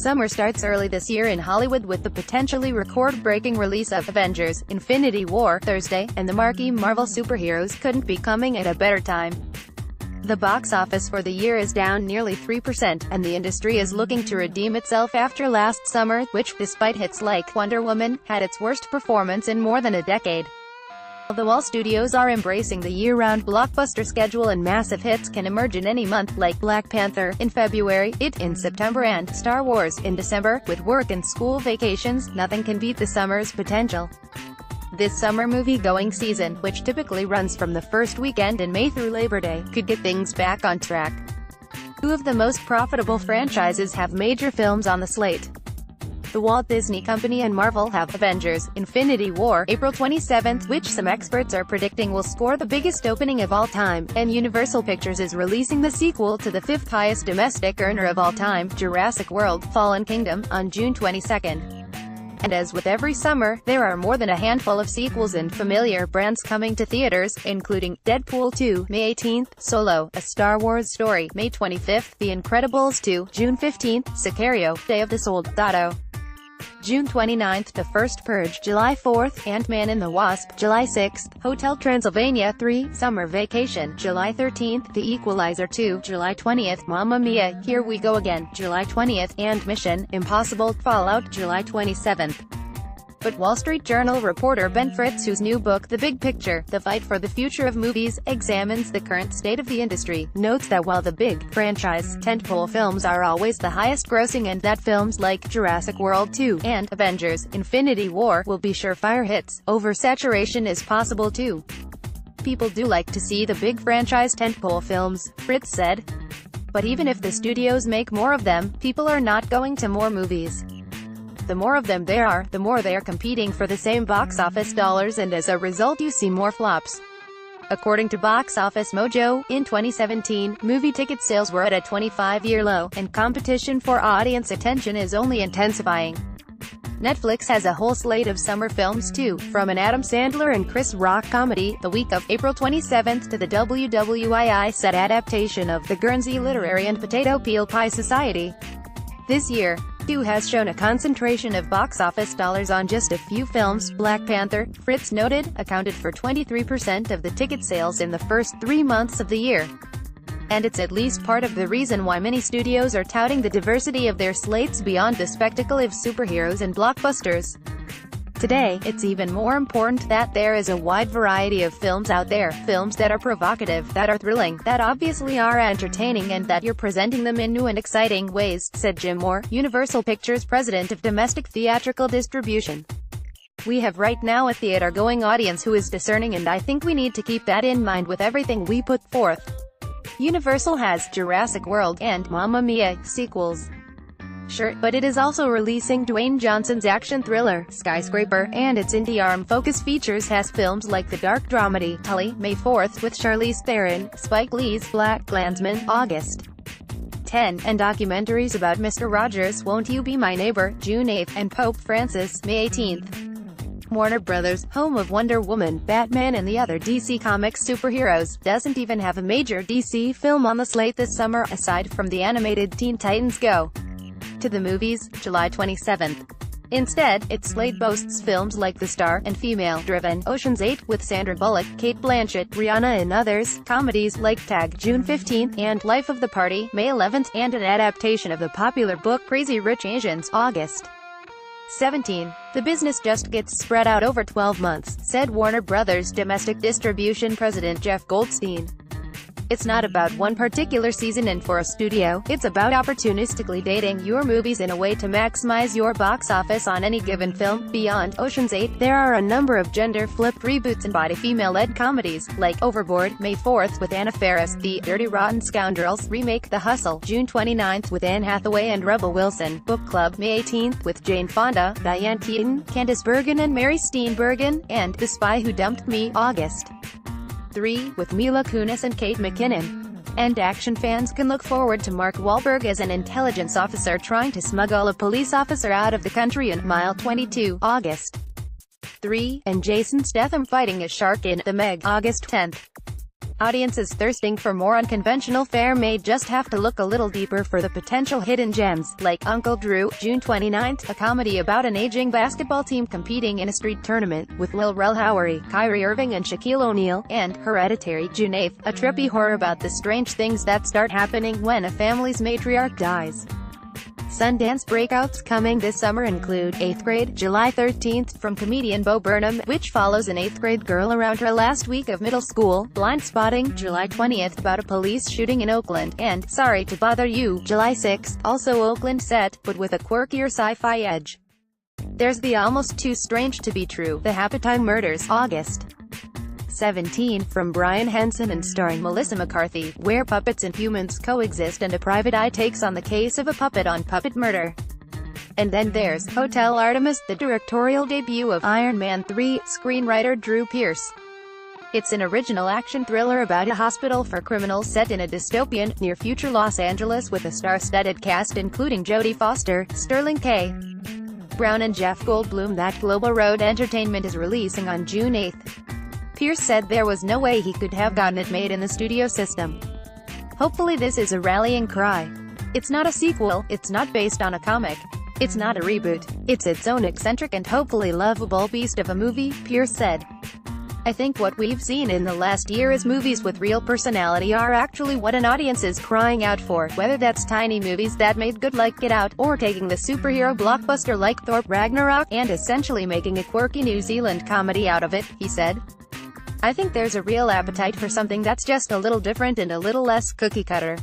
Summer starts early this year in Hollywood with the potentially record-breaking release of Avengers: Infinity War Thursday, and the marquee Marvel superheroes couldn't be coming at a better time. The box office for the year is down nearly 3%, and the industry is looking to redeem itself after last summer, which, despite hits like Wonder Woman, had its worst performance in more than a decade. Although all studios are embracing the year-round blockbuster schedule and massive hits can emerge in any month, like Black Panther in February, It in September and Star Wars in December, with work and school vacations, nothing can beat the summer's potential. This summer movie-going season, which typically runs from the first weekend in May through Labor Day, could get things back on track. Two of the most profitable franchises have major films on the slate. The Walt Disney Company and Marvel have Avengers: Infinity War, April 27, which some experts are predicting will score the biggest opening of all time, and Universal Pictures is releasing the sequel to the fifth highest domestic earner of all time, Jurassic World: Fallen Kingdom, on June 22. And as with every summer, there are more than a handful of sequels and familiar brands coming to theaters, including Deadpool 2, May 18, Solo: A Star Wars Story, May 25, The Incredibles 2, June 15, Sicario: Day of the Soldado, June 29, The First Purge, July 4, Ant-Man and the Wasp, July 6, Hotel Transylvania 3, Summer Vacation, July 13, The Equalizer 2, July 20, Mamma Mia, Here We Go Again, July 20, and Mission: Impossible – Fallout, July 27. But Wall Street Journal reporter Ben Fritz, whose new book, The Big Picture: The Fight for the Future of Movies, examines the current state of the industry, notes that while the big, franchise, tentpole films are always the highest-grossing and that films like Jurassic World 2 and Avengers: Infinity War will be surefire hits, oversaturation is possible too. People do like to see the big franchise tentpole films, Fritz said. But even if the studios make more of them, people are not going to more movies. The more of them there are, the more they are competing for the same box office dollars, and as a result you see more flops. According to Box Office Mojo, in 2017, movie ticket sales were at a 25-year low, and competition for audience attention is only intensifying. Netflix has a whole slate of summer films too, from an Adam Sandler and Chris Rock comedy, The Week of April 27, to the WWII set adaptation of The Guernsey Literary and Potato Peel Pie Society. This year, Q has shown a concentration of box office dollars on just a few films. Black Panther, Fritz noted, accounted for 23% of the ticket sales in the first 3 months of the year. And it's at least part of the reason why many studios are touting the diversity of their slates beyond the spectacle of superheroes and blockbusters. Today, it's even more important that there is a wide variety of films out there, films that are provocative, that are thrilling, that obviously are entertaining, and that you're presenting them in new and exciting ways, said Jim Moore, Universal Pictures president of domestic theatrical distribution. We have right now a theater-going audience who is discerning, and I think we need to keep that in mind with everything we put forth. Universal has Jurassic World and Mamma Mia sequels. Sure, but it is also releasing Dwayne Johnson's action thriller, Skyscraper, and its indie arm-focused features has films like the dark dramedy, Tully, May 4th, with Charlize Theron, Spike Lee's Black Klansman, August 10, and documentaries about Mr. Rogers, Won't You Be My Neighbor, June 8, and Pope Francis, May 18th. Warner Brothers, home of Wonder Woman, Batman and the other DC Comics superheroes, doesn't even have a major DC film on the slate this summer, aside from the animated Teen Titans Go to the movies, July 27. Instead, its slate boasts films like the star and female-driven Ocean's 8 with Sandra Bullock, Cate Blanchett, Rihanna and others, comedies like Tag, June 15, and Life of the Party, May 11, and an adaptation of the popular book Crazy Rich Asians, August 17. The business just gets spread out over 12 months, said Warner Brothers domestic distribution president Jeff Goldstein. It's not about one particular season, and for a studio, it's about opportunistically dating your movies in a way to maximize your box office on any given film. Beyond Ocean's 8, there are a number of gender-flipped reboots and body female-led comedies, like Overboard, May 4th, with Anna Faris, The Dirty Rotten Scoundrels remake, The Hustle, June 29, with Anne Hathaway and Rebel Wilson, Book Club, May 18, with Jane Fonda, Diane Keaton, Candice Bergen and Mary Steenburgen, and The Spy Who Dumped Me, August 3, with Mila Kunis and Kate McKinnon. And action fans can look forward to Mark Wahlberg as an intelligence officer trying to smuggle a police officer out of the country in Mile 22, August 3, and Jason Statham fighting a shark in The Meg, August 10. Audiences thirsting for more unconventional fare may just have to look a little deeper for the potential hidden gems, like Uncle Drew, June 29th, a comedy about an aging basketball team competing in a street tournament, with Lil Rel Howery, Kyrie Irving and Shaquille O'Neal, and Hereditary, June 8th, a trippy horror about the strange things that start happening when a family's matriarch dies. Sundance breakouts coming this summer include 8th Grade, July 13th, from comedian Bo Burnham, which follows an 8th grade girl around her last week of middle school; Blind Spotting, July 20th, about a police shooting in Oakland; and Sorry to Bother You, July 6th, also Oakland set, but with a quirkier sci-fi edge. There's the Almost Too Strange to Be True, The Happytime Murders, August 17, from Brian Henson and starring Melissa McCarthy, where puppets and humans coexist and a private eye takes on the case of a puppet on puppet murder. And then there's Hotel Artemis, the directorial debut of Iron Man 3, screenwriter Drew Pearce. It's an original action thriller about a hospital for criminals set in a dystopian, near-future Los Angeles with a star-studded cast including Jodie Foster, Sterling K. Brown and Jeff Goldblum that Global Road Entertainment is releasing on June 8th. Pierce said there was no way he could have gotten it made in the studio system. Hopefully this is a rallying cry. It's not a sequel, it's not based on a comic. It's not a reboot. It's its own eccentric and hopefully lovable beast of a movie, Pierce said. I think what we've seen in the last year is movies with real personality are actually what an audience is crying out for, whether that's tiny movies that made good like Get Out, or taking the superhero blockbuster like Thor: Ragnarok, and essentially making a quirky New Zealand comedy out of it, he said. I think there's a real appetite for something that's just a little different and a little less cookie-cutter.